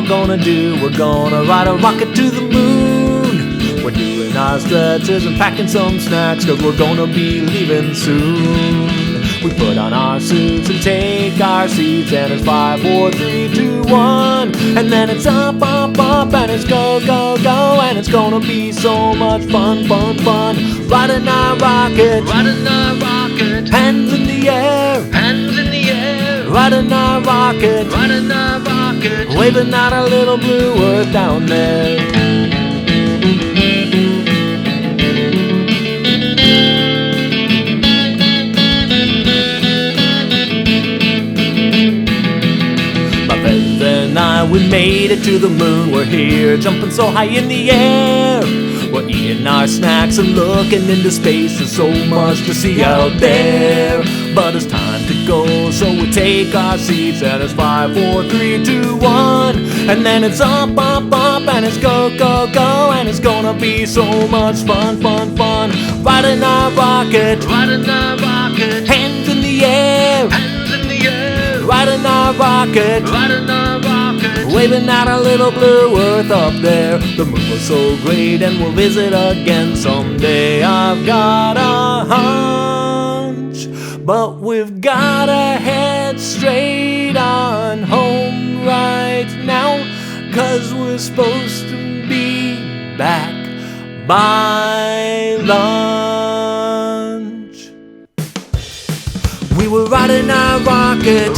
we're gonna do. We're gonna ride a rocket to the moon. We're doing our stretches and packing some snacks, cause we're gonna be leaving soon. We put on our suits and take our seats, and it's 5, 4, 3, 2, 1. And then it's up, up, up, and it's go, go, go. And it's gonna be so much fun, fun, fun. Riding our rocket, Riding our rocket, hands in the air, hands in the air. riding our rocket, Riding our rocket, waving out our little blue earth down there. We made it to the moon, we're here, jumping so high in the air. We're eating our snacks and looking into space. There's so much to see out there, but it's time to go, so we take our seats, and it's 5, 4, 3, 2, 1. And then it's up, up, up, and it's go, go, go. And it's gonna be so much fun, fun, fun. Riding our rocket, riding our rocket, hands in the air, hands in the air. riding our rocket, Riding our rocket, waving out our little blue earth up there. The moon was so great, and we'll visit again someday. I've got a hunch, but we've gotta head straight on home right now, cause we're supposed to be back by lunch. We were riding our rocket,